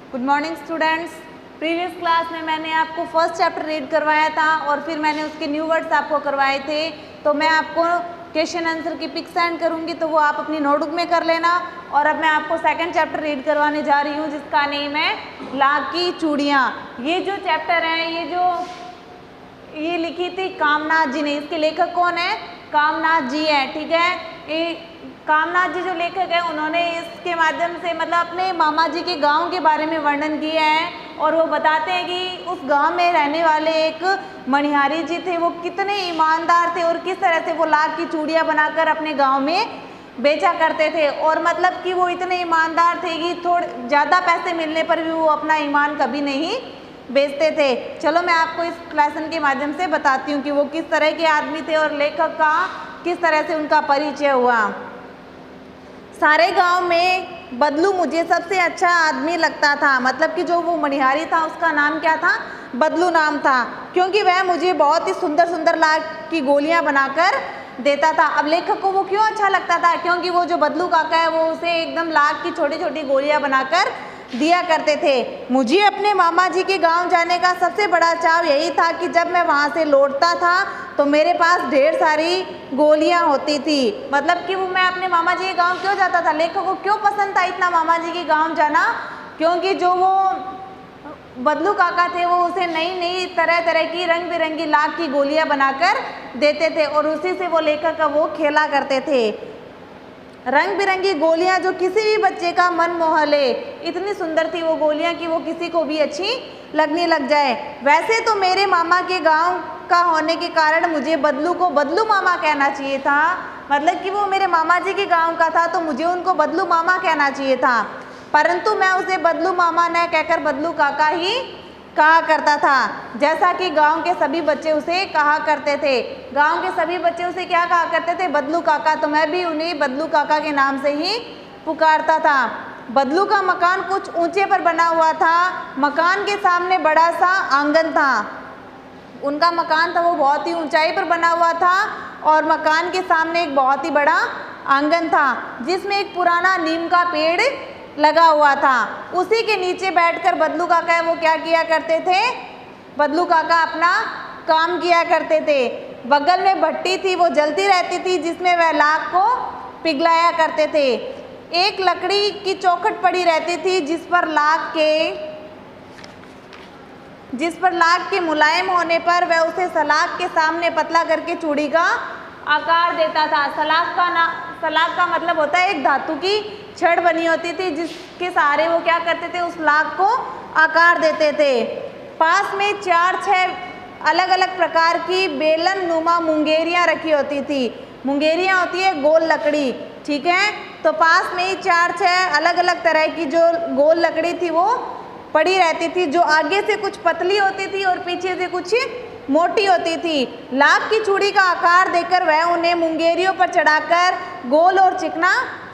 Good morning students. Previous class में मैंने आपको फर्स्ट चैप्टर रीड करवाया था और फिर मैंने उसके न्यू वर्ड्स आपको करवाए थे। तो मैं आपको क्वेश्चन आंसर की पिक सेंड करूंगी, तो वो आप अपनी नोटबुक में कर लेना। और अब मैं आपको सेकंड चैप्टर रीड करवाने जा रही हूँ, जिसका नेम है लाख की चूड़ियाँ। ये जो चैप्टर है, ये लिखी थी कामनाथ जी ने। इसके लेखक कौन है? कामनाथ जी है। ठीक है, ये कामनाथ जी जो लेखक है, उन्होंने इसके माध्यम से मतलब अपने मामा जी के गांव के बारे में वर्णन किया है। और वो बताते हैं कि उस गांव में रहने वाले एक मणिहारी जी थे, वो कितने ईमानदार थे और किस तरह से वो लाख की चूड़ियाँ बनाकर अपने गांव में बेचा करते थे। और मतलब कि वो इतने ईमानदार थे कि थोड़े ज़्यादा पैसे मिलने पर भी वो अपना ईमान कभी नहीं बेचते थे। चलो मैं आपको इस लेसन के माध्यम से बताती हूँ कि वो किस तरह के आदमी थे और लेखक का किस तरह से उनका परिचय हुआ। सारे गांव में बदलू मुझे सबसे अच्छा आदमी लगता था। मतलब कि जो वो मणिहारी था, उसका नाम क्या था? बदलू नाम था, क्योंकि वह मुझे बहुत ही सुंदर सुंदर लाख की गोलियां बनाकर देता था। अब लेखक को वो क्यों अच्छा लगता था? क्योंकि वो जो बदलू काका है, वो उसे एकदम लाख की छोटी छोटी गोलियां बनाकर दिया करते थे। मुझे अपने मामा जी के गांव जाने का सबसे बड़ा चाव यही था कि जब मैं वहां से लौटता था तो मेरे पास ढेर सारी गोलियां होती थी। मतलब कि वो मैं अपने मामा जी के गांव क्यों जाता था? लेखक को क्यों पसंद था इतना मामा जी के गांव जाना? क्योंकि जो वो बदलू काका थे, वो उसे नई नई तरह तरह की रंग बिरंगी लाख की गोलियां बनाकर देते थे और उसी से वो लेखक का वो खेला करते थे। रंग बिरंगी गोलियां जो किसी भी बच्चे का मन मोह ले, इतनी सुंदर थी वो गोलियां कि वो किसी को भी अच्छी लगने लग जाए। वैसे तो मेरे मामा के गांव का होने के कारण मुझे बदलू को बदलू मामा कहना चाहिए था। मतलब कि वो मेरे मामा जी के गांव का था, तो मुझे उनको बदलू मामा कहना चाहिए था, परंतु मैं उसे बदलू मामा न कहकर बदलू काका ही कहा करता था, जैसा कि गांव के सभी बच्चे उसे कहा करते थे। गांव के सभी बच्चे उसे क्या कहा करते थे? बदलू काका। तो मैं भी उन्हें बदलू काका के नाम से ही पुकारता था। बदलू का मकान कुछ ऊंचे पर बना हुआ था। मकान के सामने बड़ा सा आंगन था। उनका मकान था वो बहुत ही ऊंचाई पर बना हुआ था और मकान के सामने एक बहुत ही बड़ा आंगन था, जिसमें एक पुराना नीम का पेड़ लगा हुआ था। उसी के नीचे बैठकर बदलू काका वो क्या किया करते थे? बदलू काका अपना काम किया करते थे। बगल में भट्टी थी, वो जलती रहती थी, जिसमें वह लाख को पिघलाया करते थे। एक लकड़ी की चौखट पड़ी रहती थी, जिस पर लाख के मुलायम होने पर वह उसे सलाख के सामने पतला करके चूड़ी का आकार देता था। सलाख का मतलब होता है एक धातु की छड़ बनी होती थी, जिसके सहारे वो क्या करते थे? उस लाख को आकार देते थे। पास में 4-6 अलग अलग प्रकार की बेलन नुमा मुंगेरियां रखी होती थी। मुंगेरियां होती है गोल लकड़ी, ठीक है। तो पास में ही 4-6 अलग अलग तरह की जो गोल लकड़ी थी वो पड़ी रहती थी, जो आगे से कुछ पतली होती थी और पीछे से कुछ मोटी होती थी। लाख की चूड़ी का आकार देकर वह उन्हें मुंगेरियों पर चढ़ाकर गोल और चिकना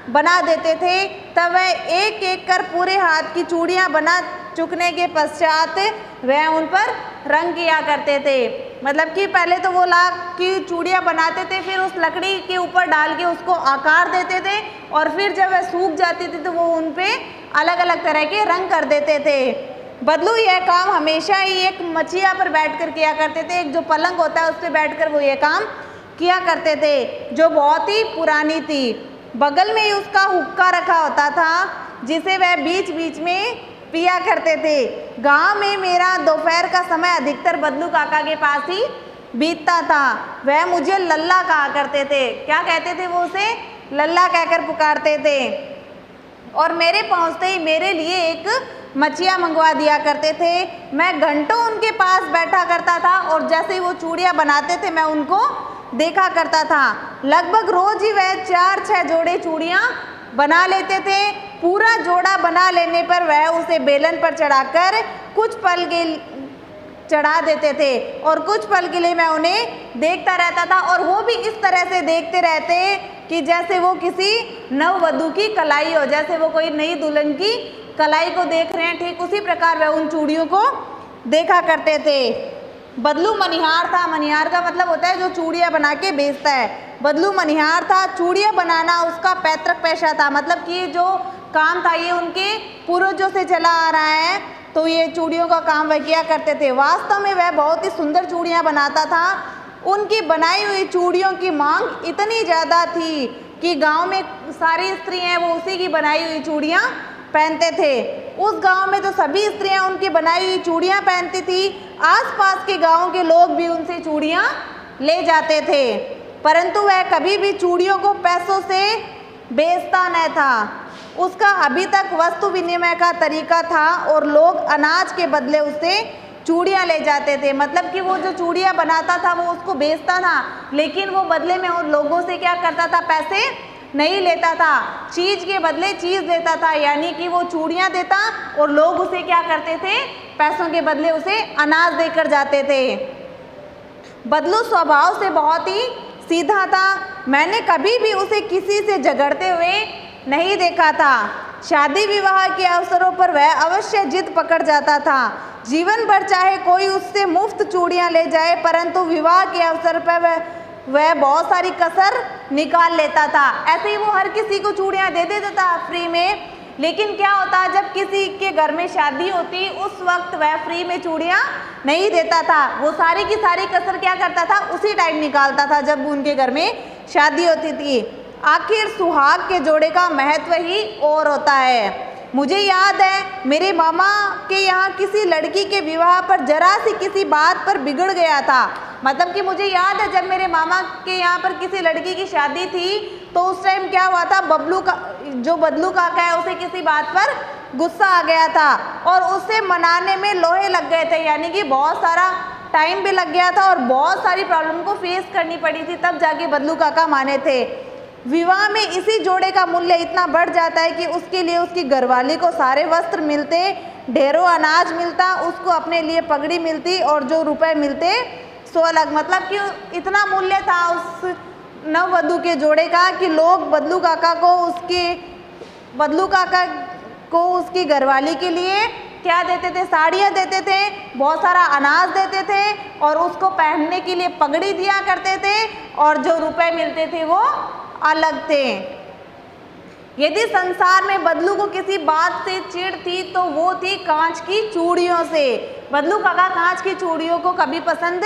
बना देते थे। तब वह एक एक कर पूरे हाथ की चूड़ियां बना चुकने के पश्चात वह उन पर रंग किया करते थे। मतलब कि पहले तो वो लाख की चूड़ियां बनाते थे, फिर उस लकड़ी के ऊपर डाल के उसको आकार देते थे और फिर जब वह सूख जाती थी तो वो उन पे अलग अलग तरह के रंग कर देते थे। बदलू यह काम हमेशा ही एक मचिया पर बैठकर किया करते थे। एक जो पलंग होता है उस पर बैठकर वो ये काम किया करते थे, जो बहुत ही पुरानी थी। बगल में ही उसका हुक्का रखा होता था, जिसे वह बीच बीच में पिया करते थे। गांव में मेरा दोपहर का समय अधिकतर बदलू काका के पास ही बीतता था। वह मुझे लल्ला कहा करते थे। क्या कहते थे? वो उसे लल्ला कहकर पुकारते थे। और मेरे पहुंचते ही मेरे लिए एक मचिया मंगवा दिया करते थे। मैं घंटों उनके पास बैठा करता था और जैसे ही वो चूड़ियाँ बनाते थे मैं उनको देखा करता था। लगभग रोज ही वह 4-6 जोड़े चूड़ियाँ बना लेते थे। पूरा जोड़ा बना लेने पर वह उसे बेलन पर चढ़ाकर कुछ पल के चढ़ा देते थे और कुछ पल के लिए मैं उन्हें देखता रहता था। और वो भी इस तरह से देखते रहते कि जैसे वो किसी नववधू की कलाई हो, जैसे वो कोई नई दुल्हन की कलाई को देख रहे हैं, ठीक उसी प्रकार वह उन चूड़ियों को देखा करते थे। बदलू मनिहार था। मनिहार का मतलब होता है जो चूड़ियाँ बना के बेचता है। बदलू मनिहार था। चूड़ियाँ बनाना उसका पैतृक पेशा था। मतलब कि जो काम था, ये उनके पूर्वजों से चला आ रहा है। तो ये चूड़ियों का काम वह किया करते थे। वास्तव में वह बहुत ही सुंदर चूड़ियाँ बनाता था। उनकी बनाई हुई चूड़ियों की मांग इतनी ज़्यादा थी कि गांव में सारी स्त्रियाँ हैं वो उसी की बनाई हुई चूड़ियाँ पहनते थे। उस गांव में तो सभी स्त्रियाँ उनकी बनाई हुई चूड़ियाँ पहनती थी। आसपास के गांव के लोग भी उनसे चूड़ियाँ ले जाते थे, परंतु वह कभी भी चूड़ियों को पैसों से बेचता न था। उसका अभी तक वस्तु विनिमय का तरीका था और लोग अनाज के बदले उससे चूड़ियाँ ले जाते थे। मतलब कि वो जो चूड़ियाँ बनाता था वो उसको बेचता था, लेकिन वो बदले में उन लोगों से क्या करता था, पैसे नहीं लेता था, चीज़ के बदले चीज़ देता था। यानी कि वो चूड़ियाँ देता और लोग उसे क्या करते थे, पैसों के बदले उसे अनाज देकर जाते थे। बदलू स्वभाव से बहुत ही सीधा था। मैंने कभी भी उसे किसी से झगड़ते हुए नहीं देखा था। शादी विवाह के अवसरों पर वह अवश्य जिद पकड़ जाता था। जीवन भर चाहे कोई उससे मुफ्त चूड़ियाँ ले जाए, परंतु विवाह के अवसर पर वह बहुत सारी कसर निकाल लेता था। ऐसे ही वो हर किसी को चूड़ियाँ दे देता था फ्री में, लेकिन क्या होता जब किसी के घर में शादी होती उस वक्त वह फ्री में चूड़ियाँ नहीं देता था। वो सारी की सारी कसर क्या करता था, उसी टाइम निकालता था जब उनके घर में शादी होती थी। आखिर सुहाग के जोड़े का महत्व ही और होता है। मुझे याद है मेरे मामा के यहाँ किसी लड़की के विवाह पर जरा सी किसी बात पर बिगड़ गया था। मतलब कि मुझे याद है जब मेरे मामा के यहाँ पर किसी लड़की की शादी थी तो उस टाइम क्या हुआ था, जो बदलू काका है उसे किसी बात पर गुस्सा आ गया था और उसे मनाने में लोहे लग गए थे। यानी कि बहुत सारा टाइम भी लग गया था और बहुत सारी प्रॉब्लम को फेस करनी पड़ी थी, तब जाके बदलू काका माने थे। विवाह में इसी जोड़े का मूल्य इतना बढ़ जाता है कि उसके लिए उसकी घरवाली को सारे वस्त्र मिलते, ढेरों अनाज मिलता, उसको अपने लिए पगड़ी मिलती और जो रुपए मिलते सो अलग। मतलब कि इतना मूल्य था उस नववधु के जोड़े का कि लोग बदलू काका को उसकी घरवाली के लिए क्या देते थे, साड़ियाँ देते थे, बहुत सारा अनाज देते थे और उसको पहनने के लिए पगड़ी दिया करते थे और जो रुपए मिलते थे वो अलग थे। यदि संसार में बदलू को किसी बात से चिढ़ थी तो वो थी कांच की चूड़ियों से। बदलू काका कांच की चूड़ियों को कभी पसंद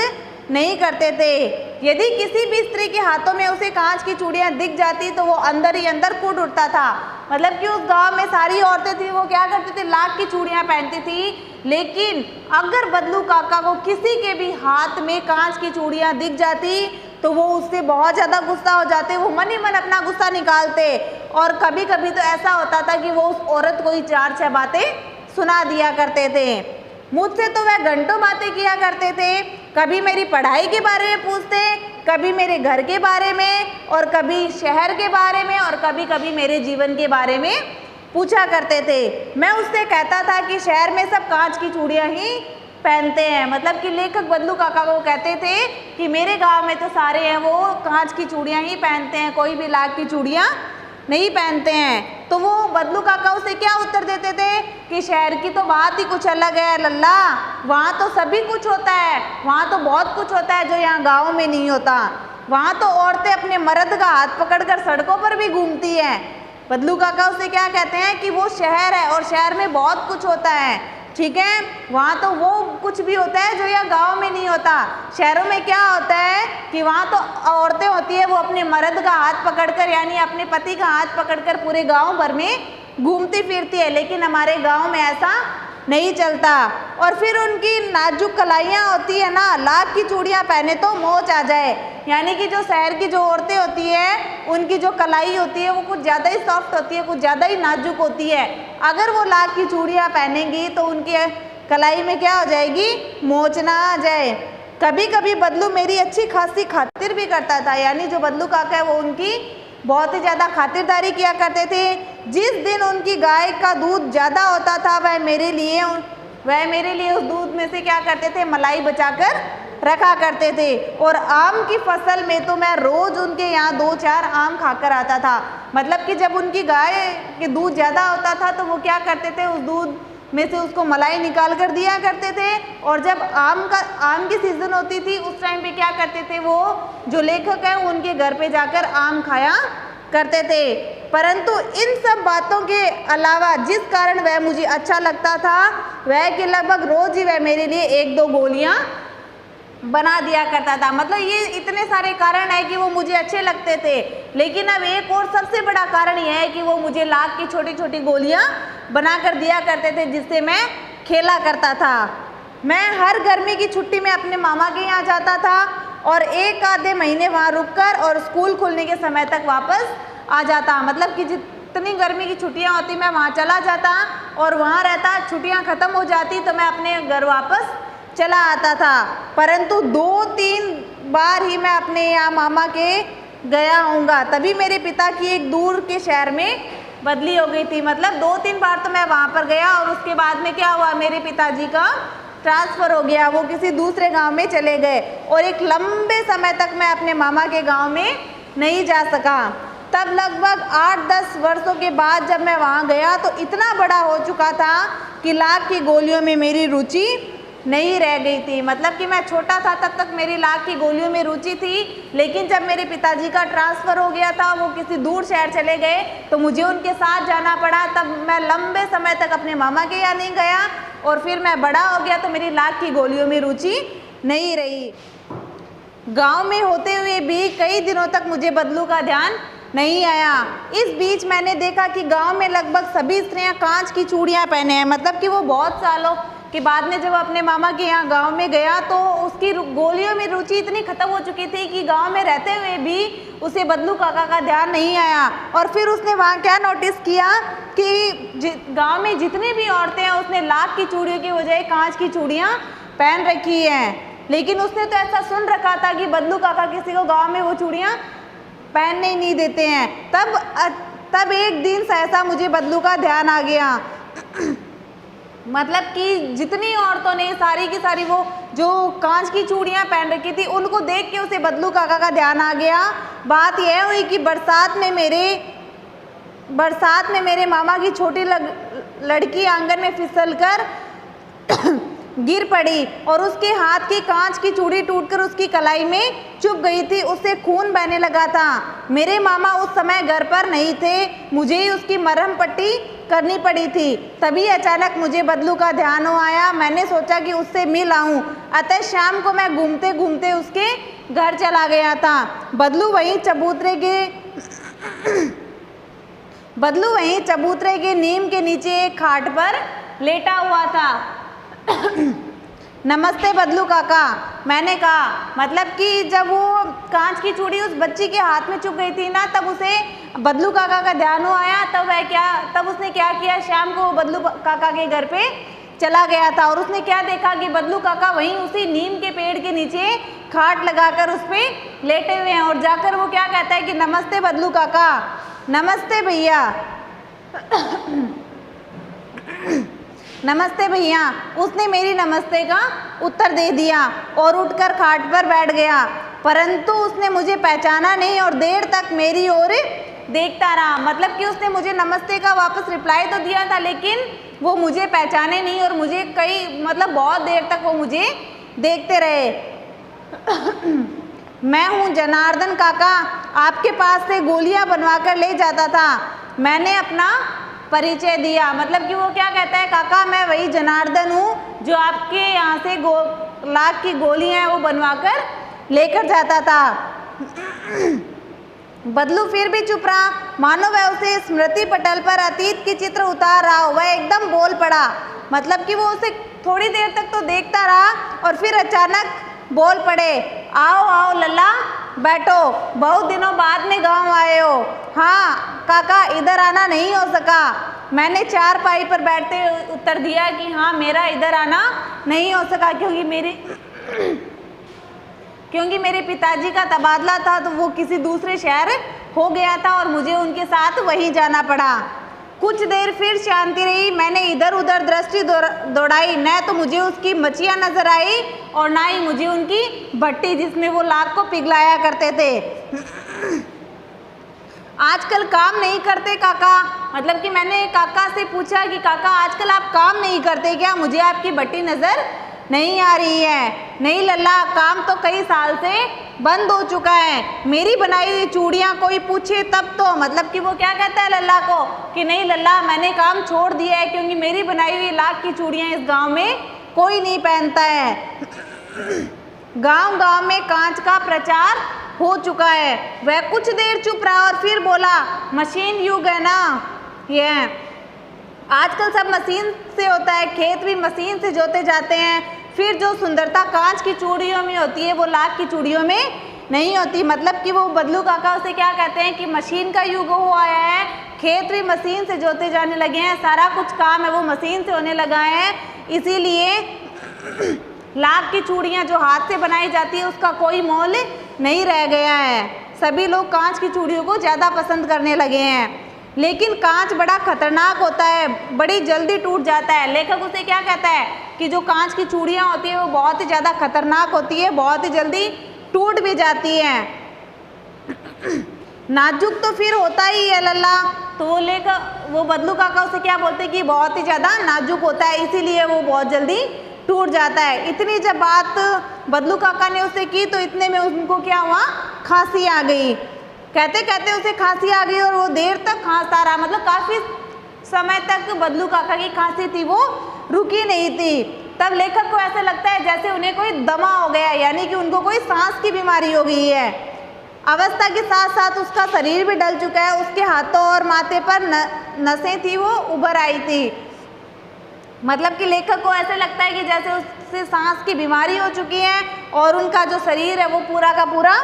नहीं करते थे। यदि किसी भी स्त्री के हाथों में उसे कांच की चूड़ियाँ दिख जाती तो वो अंदर ही अंदर कूद उठता था। मतलब कि उस गांव में सारी औरतें थी वो क्या करती थी, लाख की चूड़ियाँ पहनती थी, लेकिन अगर बदलू काका को किसी के भी हाथ में कांच की चूड़ियाँ दिख जाती तो वो उससे बहुत ज़्यादा गुस्सा हो जाते, वो मन ही मन अपना गुस्सा निकालते। और कभी कभी तो ऐसा होता था कि वो उस औरत को ही 4-6 बातें सुना दिया करते थे। मुझसे तो वह घंटों बातें किया करते थे। कभी मेरी पढ़ाई के बारे में पूछते, कभी मेरे घर के बारे में और कभी शहर के बारे में और कभी कभी मेरे जीवन के बारे में पूछा करते थे। मैं उससे कहता था कि शहर में सब कांच की चूड़ियाँ ही पहनते हैं। मतलब कि लेखक बदलू काका को कहते थे कि मेरे गांव में तो सारे हैं वो कांच की चूड़ियाँ ही पहनते हैं, कोई भी लाख की चूड़ियाँ नहीं पहनते हैं। तो वो बदलू काका उसे क्या उत्तर देते थे कि शहर की तो बात ही कुछ अलग है लल्ला, वहाँ तो सभी कुछ होता है, वहाँ तो बहुत कुछ होता है जो यहाँ गाँव में नहीं होता। वहाँ तो औरतें अपने मर्द का हाथ पकड़कर सड़कों पर भी घूमती हैं। बदलू काका उसे क्या कहते हैं कि वो शहर है और शहर में बहुत कुछ होता है, ठीक है, वहाँ तो वो कुछ भी होता है जो यहाँ गांव में नहीं होता। शहरों में क्या होता है कि वहाँ तो औरतें होती है वो अपने मर्द का हाथ पकड़कर यानी अपने पति का हाथ पकड़कर पूरे गांव भर में घूमती फिरती है, लेकिन हमारे गांव में ऐसा नहीं चलता। और फिर उनकी नाजुक कलाइयाँ होती है ना, लाख की चूड़ियाँ पहने तो मोच आ जाए। यानी कि जो शहर की जो औरतें होती है उनकी जो कलाई होती है वो कुछ ज़्यादा ही सॉफ्ट होती है, कुछ ज़्यादा ही नाजुक होती है। अगर वो लाख की चूड़ियाँ पहनेंगी तो उनकी कलाई में क्या हो जाएगी, मोच ना आ जाए। कभी कभी बदलू मेरी अच्छी खासी खातिर भी करता था। यानी जो बदलू काका है वो उनकी बहुत ही ज़्यादा खातिरदारी किया करते थे। जिस दिन उनकी गाय का दूध ज़्यादा होता था वह मेरे लिए उस दूध में से क्या करते थे, मलाई बचाकर रखा करते थे। और आम की फसल में तो मैं रोज़ उनके यहाँ 2-4 आम खाकर आता था। मतलब कि जब उनकी गाय के दूध ज़्यादा होता था तो वो क्या करते थे, उस दूध में से उसको मलाई निकाल कर दिया करते थे। और जब आम की सीज़न होती थी उस टाइम पे क्या करते थे, वो जो लेखक है उनके घर पे जाकर आम खाया करते थे। परंतु इन सब बातों के अलावा जिस कारण वह मुझे अच्छा लगता था वह कि लगभग रोज ही वह मेरे लिए 1-2 गोलियां बना दिया करता था। मतलब ये इतने सारे कारण है कि वो मुझे अच्छे लगते थे, लेकिन अब एक और सबसे बड़ा कारण यह है कि वो मुझे लाख की छोटी छोटी गोलियां बना कर दिया करते थे जिससे मैं खेला करता था। मैं हर गर्मी की छुट्टी में अपने मामा के यहाँ जाता था और 1 आधे महीने वहाँ रुककर और स्कूल खुलने के समय तक वापस आ जाता। मतलब कि जितनी गर्मी की छुट्टियाँ होती मैं वहाँ चला जाता और वहाँ रहता, छुट्टियाँ ख़त्म हो जाती तो मैं अपने घर वापस चला आता था। परंतु 2-3 बार ही मैं अपने यहाँ मामा के गया हूँगा, तभी मेरे पिता की एक दूर के शहर में बदली हो गई थी। मतलब 2-3 बार तो मैं वहाँ पर गया और उसके बाद में क्या हुआ, मेरे पिताजी का ट्रांसफ़र हो गया, वो किसी दूसरे गांव में चले गए और एक लंबे समय तक मैं अपने मामा के गांव में नहीं जा सका। तब लगभग 8-10 वर्षों के बाद जब मैं वहाँ गया तो इतना बड़ा हो चुका था कि लाख की गोलियों में मेरी रुचि नहीं रह गई थी। मतलब कि मैं छोटा था तब तक मेरी लाख की गोलियों में रुचि थी, लेकिन जब मेरे पिताजी का ट्रांसफ़र हो गया था, वो किसी दूर शहर चले गए तो मुझे उनके साथ जाना पड़ा। तब मैं लंबे समय तक अपने मामा के यहाँ नहीं गया और फिर मैं बड़ा हो गया तो मेरी लाख की गोलियों में रुचि नहीं रही। गांव में होते हुए भी कई दिनों तक मुझे बदलू का ध्यान नहीं आया। इस बीच मैंने देखा कि गांव में लगभग सभी स्त्रियां कांच की चूड़ियां पहने हैं। मतलब कि वो बहुत सालों के बाद में जब अपने मामा के यहाँ गांव में गया तो उसकी गोलियों में रुचि इतनी ख़त्म हो चुकी थी कि गांव में रहते हुए भी उसे बदलू काका का ध्यान नहीं आया। और फिर उसने वहाँ क्या नोटिस किया कि गांव में जितनी भी औरतें हैं उसने लाख की चूड़ियों की बजाय कांच की चूड़ियाँ पहन रखी हैं। लेकिन उसने तो ऐसा सुन रखा था कि बदलू काका किसी को गाँव में वो चूड़ियाँ पहनने ही नहीं देते हैं। तब एक दिन सहसा मुझे बदलू का ध्यान आ गया। मतलब कि जितनी औरतों ने सारी की सारी वो जो कांच की चूड़ियाँ पहन रखी थी उनको देख के उसे बदलू काका का ध्यान आ गया। बात यह हुई कि बरसात में मेरे मामा की छोटी लड़की आंगन में फिसलकर गिर पड़ी और उसके हाथ की कांच की चूड़ी टूटकर उसकी कलाई में चुभ गई थी, उससे खून बहने लगा था। मेरे मामा उस समय घर पर नहीं थे, मुझे ही उसकी मरहम पट्टी करनी पड़ी थी। तभी अचानक मुझे बदलू का ध्यान आया। मैंने सोचा कि उससे मिल आऊं, अतः शाम को मैं घूमते घूमते उसके घर चला गया था। बदलू वहीं चबूतरे के नीम के नीचे एक खाट पर लेटा हुआ था। नमस्ते बदलू काका, मैंने कहा। मतलब कि जब वो कांच की चूड़ी उस बच्ची के हाथ में चुभ गई थी ना, तब उसे बदलू काका का ध्यान आया। तब उसने क्या किया, शाम को बदलू काका के घर पे चला गया था और उसने क्या देखा कि बदलू काका वहीं उसी नीम के पेड़ के नीचे खाट लगाकर उस पर लेटे हुए हैं। और जाकर वो क्या कहता है कि नमस्ते बदलू काका। नमस्ते भैया। नमस्ते भैया। उसने मेरी नमस्ते का उत्तर दे दिया और उठकर खाट पर बैठ गया, परंतु उसने मुझे पहचाना नहीं और देर तक मेरी ओर देखता रहा। मतलब कि उसने मुझे नमस्ते का वापस रिप्लाई तो दिया था, लेकिन वो मुझे पहचाने नहीं और मुझे बहुत देर तक वो मुझे देखते रहे। मैं हूँ जनार्दन काका, आपके पास से गोलियां बनवा कर ले जाता था। मैंने अपना परिचय दिया। मतलब कि वो क्या कहता है, काका मैं वही जनार्दन हूँ जो आपके यहाँ से लाख की गोलियां हैं वो बनवा कर लेकर जाता था। बदलू फिर भी चुप रहा, मानो वह उसे स्मृति पटल पर अतीत के चित्र उतार रहा हो। वह एकदम बोल पड़ा। मतलब कि वो उसे थोड़ी देर तक तो देखता रहा और फिर अचानक बोल पड़े, आओ आओ लल्ला बैठो, बहुत दिनों बाद में गांव आए हो। हाँ काका, इधर आना नहीं हो सका। मैंने चारपाई पर बैठते उत्तर दिया कि हाँ मेरा इधर आना नहीं हो सका क्योंकि मेरे पिताजी का तबादला था तो वो किसी दूसरे शहर हो गया था और मुझे उनके साथ वहीं जाना पड़ा। कुछ देर फिर शांति रही। मैंने इधर उधर दृष्टि दौड़ाई, न तो मुझे उसकी मच्छियाँ नजर आई और ना ही मुझे उनकी भट्टी जिसमें वो लाख को पिघलाया करते थे। आजकल काम नहीं करते काका। मतलब कि मैंने काका से पूछा कि काका आजकल आप काम नहीं करते क्या, मुझे आपकी भट्टी नज़र नहीं आ रही है। नहीं लल्ला, काम तो कई साल से बंद हो चुका है। मेरी बनाई हुई चूड़ियाँ कोई पूछे तब तो, मतलब कि वो क्या कहता है लल्ला को कि नहीं लल्ला मैंने काम छोड़ दिया है, क्योंकि मेरी बनाई हुई लाख की चूड़ियाँ इस गांव में कोई नहीं पहनता है। गांव गांव में कांच का प्रचार हो चुका है। वह कुछ देर चुप रहा और फिर बोला, मशीन युग है ना ये, आजकल सब मशीन से होता है, खेत भी मशीन से जोते जाते हैं। फिर जो सुंदरता कांच की चूड़ियों में होती है वो लाख की चूड़ियों में नहीं होती। मतलब कि वो बदलू काका उसे क्या कहते हैं कि मशीन का युग हो आया है, खेत भी मशीन से जोते जाने लगे हैं, सारा कुछ काम है वो मशीन से होने लगा है, इसीलिए लाख की चूड़ियाँ जो हाथ से बनाई जाती है उसका कोई मोल नहीं रह गया है। सभी लोग कांच की चूड़ियों को ज़्यादा पसंद करने लगे हैं। लेकिन कांच बड़ा खतरनाक होता है, बड़ी जल्दी टूट जाता है। लेखक उसे क्या कहता है कि जो कांच की चूड़ियाँ होती है वो बहुत ही ज़्यादा खतरनाक होती है, बहुत ही जल्दी टूट भी जाती हैं। नाजुक तो फिर होता ही है लल्ला, तो वो बदलू काका उसे क्या बोलते हैं कि बहुत ही ज़्यादा नाजुक होता है, इसीलिए वो बहुत जल्दी टूट जाता है। इतनी जब बात बदलू काका ने उसे की तो इतने में उनको क्या हुआ, खांसी आ गई। कहते कहते उसे खांसी आ गई और वो देर तक खांसता रहा, मतलब काफ़ी समय तक बदलू काका की खांसी थी वो रुकी नहीं थी। तब लेखक को ऐसा लगता है जैसे उन्हें कोई दमा हो गया, यानी कि उनको कोई सांस की बीमारी हो गई है। अवस्था के साथ साथ उसका शरीर भी डल चुका है, उसके हाथों और माथे पर नसें थी वो उभर आई थी। मतलब कि लेखक को ऐसे लगता है कि जैसे उससे सांस की बीमारी हो चुकी है और उनका जो शरीर है वो पूरा का पूरा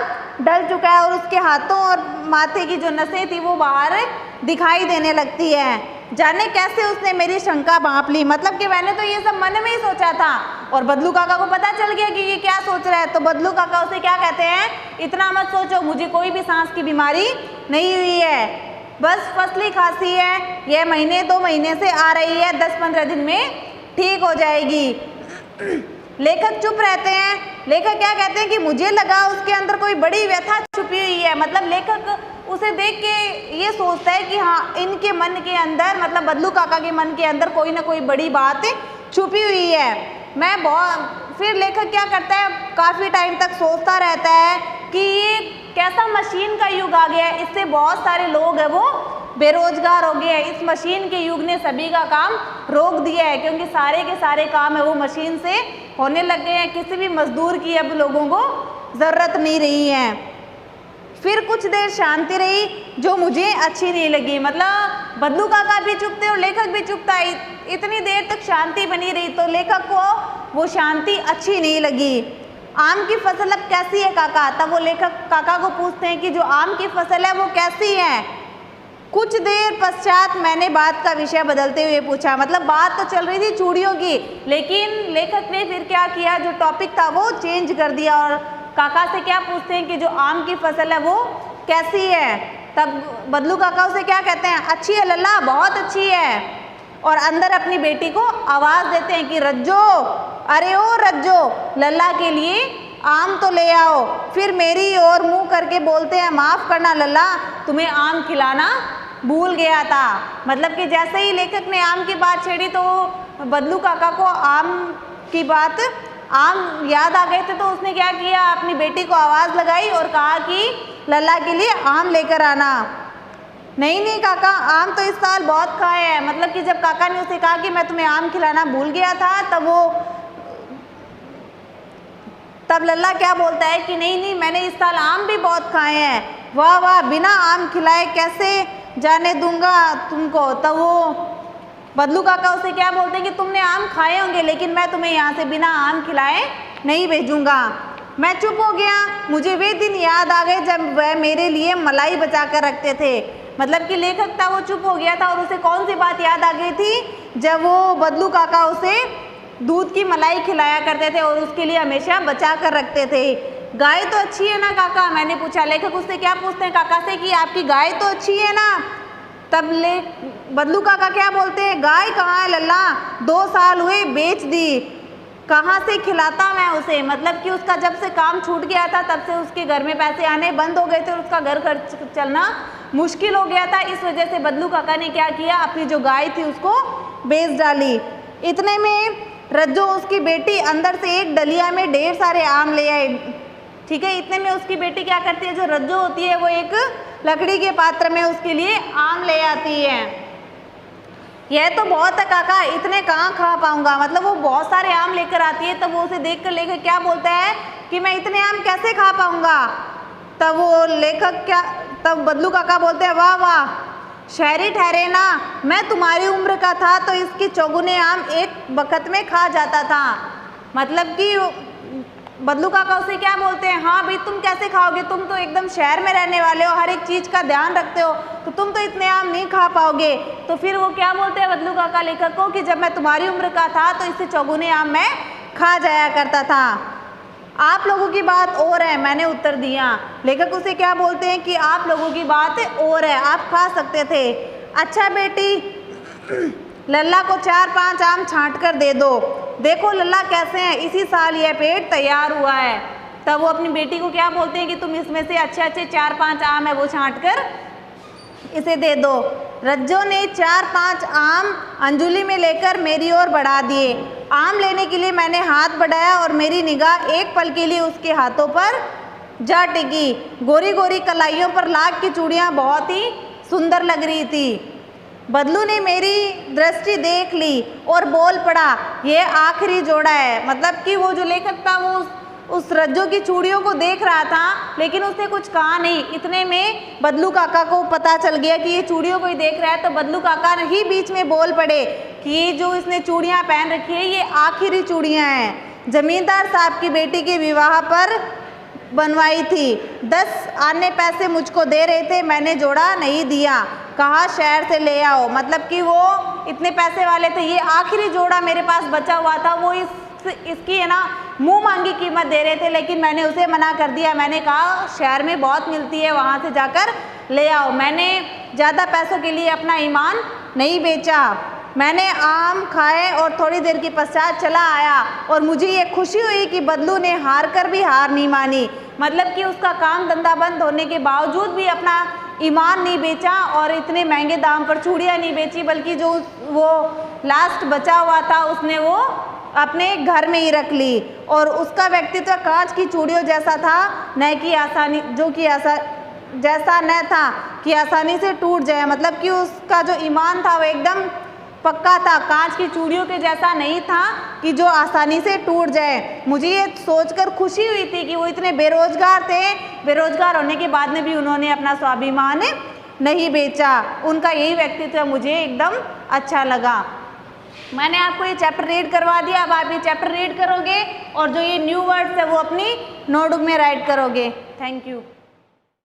डल चुका है और उसके हाथों और माथे की जो नसें थी वो बाहर दिखाई देने लगती है। जाने कैसे उसने मेरी शंका भांप ली, मतलब कि मैंने तो ये सब मन में ही सोचा था और बदलू काका को पता चल गया कि ये क्या सोच रहा है। तो बदलू काका उसे क्या कहते हैं, इतना मत सोचो, मुझे कोई भी सांस की बीमारी नहीं हुई है, बस फसली खांसी है, यह महीने 2 महीने से आ रही है, 10-15 दिन में ठीक हो जाएगी। लेखक चुप रहते हैं। लेखक क्या कहते हैं कि मुझे लगा उसके अंदर कोई बड़ी व्यथा छुपी हुई है। मतलब लेखक उसे देख के ये सोचता है कि हाँ, इनके मन के अंदर, मतलब बदलू काका के मन के अंदर कोई ना कोई बड़ी बात छुपी हुई है। फिर लेखक क्या करता है, काफ़ी टाइम तक सोचता रहता है कि ये कैसा मशीन का युग आ गया है, इससे बहुत सारे लोग हैं वो बेरोजगार हो गए हैं। इस मशीन के युग ने सभी का काम रोक दिया है, क्योंकि सारे के सारे काम है वो मशीन से होने लग गए हैं, किसी भी मजदूर की अब लोगों को ज़रूरत नहीं रही है। फिर कुछ देर शांति रही जो मुझे अच्छी नहीं लगी। मतलब बदलू काका भी चुप थे और लेखक भी चुप था। इतनी देर तक शांति बनी रही तो लेखक को वो शांति अच्छी नहीं लगी। आम की फसल अब कैसी है काका? तब वो लेखक काका को पूछते हैं कि जो आम की फसल है वो कैसी है। कुछ देर पश्चात मैंने बात का विषय बदलते हुए पूछा। मतलब बात तो चल रही थी चूड़ियों की, लेकिन लेखक ने फिर क्या किया, जो टॉपिक था वो चेंज कर दिया और काका से क्या पूछते हैं कि जो आम की फसल है वो कैसी है। तब बदलू काका उसे क्या कहते हैं, अच्छी है लल्ला, बहुत अच्छी है। और अंदर अपनी बेटी को आवाज़ देते हैं कि रज्जो, अरे ओ रज्जो, लल्ला के लिए आम तो ले आओ। फिर मेरी ओर मुंह करके बोलते हैं, माफ़ करना लल्ला, तुम्हें आम खिलाना भूल गया था। मतलब कि जैसे ही लेखक ने आम की बात छेड़ी तो बदलू काका को आम याद आ गए थे। तो उसने क्या किया, अपनी बेटी को आवाज़ लगाई और कहा कि लल्ला के लिए आम लेकर आना। नहीं काका, आम तो इस साल बहुत खाए हैं। मतलब कि जब काका ने उसे कहा कि मैं तुम्हें आम खिलाना भूल गया था, तब लल्ला क्या बोलता है कि नहीं मैंने इस साल आम भी बहुत खाए हैं। वाह वाह, बिना आम खिलाए कैसे जाने दूंगा तुमको। तब वो बदलू काका उसे क्या बोलते हैं कि तुमने आम खाए होंगे, लेकिन मैं तुम्हें यहाँ से बिना आम खिलाए नहीं भेजूंगा। मैं चुप हो गया। मुझे वे दिन याद आ गए जब वह मेरे लिए मलाई बचा कर रखते थे। मतलब कि लेखक था वो चुप हो गया था और उसे कौन सी बात याद आ गई थी, जब वो बदलू काका उसे दूध की मलाई खिलाया करते थे और उसके लिए हमेशा बचा कर रखते थे। गाय तो अच्छी है ना काका, मैंने पूछा। लेखक उससे क्या पूछते हैं काका से कि आपकी गाय तो अच्छी है ना। तब बदलू काका क्या बोलते हैं, गाय कहाँ है लल्ला, 2 साल हुए बेच दी, कहाँ से खिलाता मैं उसे। मतलब कि उसका जब से काम छूट गया था तब से उसके घर में पैसे आने बंद हो गए थे और उसका घर खर्च चलना मुश्किल हो गया था। इस वजह से बदलू काका ने क्या किया, अपनी जो गाय थी उसको बेच डाली। इतने में रज्जो उसकी बेटी अंदर से एक डलिया में ढेर सारे आम ले आए। ठीक है, इतने में उसकी बेटी क्या करती है, जो रज्जो होती है वो एक लकड़ी के पात्र में उसके लिए आम ले आती है। यह तो बहुत है काका, इतने कहाँ खा पाऊंगा, मतलब वो बहुत सारे आम लेकर आती है। तब वो उसे देख कर लेकर क्या बोलता है कि मैं इतने आम कैसे खा पाऊंगा। तब वो लेखक क्या, तब बदलू काका बोलते हैं वाह वाह शहरी ठहरे ना, मैं तुम्हारी उम्र का था तो इसकी चौगुने आम एक वक्त में खा जाता था। मतलब कि बदलू काका उसे क्या बोलते हैं, हाँ भाई तुम कैसे खाओगे, तुम तो एकदम शहर में रहने वाले हो, हर एक चीज़ का ध्यान रखते हो, तो तुम तो इतने आम नहीं खा पाओगे। तो फिर वो क्या बोलते हैं बदलू काका लेखक को कि जब मैं तुम्हारी उम्र का था तो इससे चौगुने आम मैं खा जाया करता था। आप लोगों की बात और है, मैंने उत्तर दिया। लेखक उसे क्या बोलते हैं कि आप लोगों की बात और है, आप खा सकते थे। अच्छा बेटी, लल्ला को 4-5 आम छांट कर दे दो, देखो लल्ला कैसे हैं, इसी साल यह पेड़ तैयार हुआ है। तब वो अपनी बेटी को क्या बोलते हैं कि तुम इसमें से अच्छे अच्छे 4-5 आम है वो छांट कर इसे दे दो। रज्जो ने 4-5 आम अंजुली में लेकर मेरी ओर बढ़ा दिए। आम लेने के लिए मैंने हाथ बढ़ाया और मेरी निगाह एक पल के लिए उसके हाथों पर जा टिकी। गोरी गोरी कलाइयों पर लाख की चूड़ियाँ बहुत ही सुंदर लग रही थी। बदलू ने मेरी दृष्टि देख ली और बोल पड़ा, ये आखिरी जोड़ा है। मतलब कि वो जो लेखक था वो उस रज्जो की चूड़ियों को देख रहा था, लेकिन उसने कुछ कहा नहीं। इतने में बदलू काका को पता चल गया कि ये चूड़ियों को ही देख रहा है। तो बदलू काका ही बीच में बोल पड़े कि ये जो इसने चूड़ियाँ पहन रखी है ये आखिरी चूड़ियाँ हैं, जमींदार साहब की बेटी के विवाह पर बनवाई थी। 10 आने पैसे मुझको दे रहे थे, मैंने जोड़ा नहीं दिया, कहा शहर से ले आओ। मतलब कि वो इतने पैसे वाले थे, ये आखिरी जोड़ा मेरे पास बचा हुआ था, वो इसकी है ना मुंह मांगी कीमत दे रहे थे, लेकिन मैंने उसे मना कर दिया। मैंने कहा शहर में बहुत मिलती है, वहाँ से जाकर ले आओ। मैंने ज़्यादा पैसों के लिए अपना ईमान नहीं बेचा। मैंने आम खाए और थोड़ी देर के पश्चात चला आया और मुझे ये खुशी हुई कि बदलू ने हार कर भी हार नहीं मानी। मतलब कि उसका काम धंधा बंद होने के बावजूद भी अपना ईमान नहीं बेचा और इतने महंगे दाम पर चूड़ियाँ नहीं बेची, बल्कि जो वो लास्ट बचा हुआ था उसने वो अपने घर में ही रख ली। और उसका व्यक्तित्व कांच की चूड़ियों जैसा था, न कि आसानी जो कि जैसा न था कि आसानी से टूट जाए। मतलब कि उसका जो ईमान था वो एकदम पक्का था, कांच की चूड़ियों के जैसा नहीं था कि जो आसानी से टूट जाए। मुझे ये सोचकर खुशी हुई थी कि वो इतने बेरोजगार थे, बेरोजगार होने के बाद में भी उन्होंने अपना स्वाभिमान नहीं बेचा। उनका यही व्यक्तित्व मुझे एकदम अच्छा लगा। मैंने आपको ये चैप्टर रीड करवा दिया, अब आप ये चैप्टर रीड करोगे और जो ये न्यू वर्ड्स है वो अपनी नोटबुक में राइट करोगे। Thank you.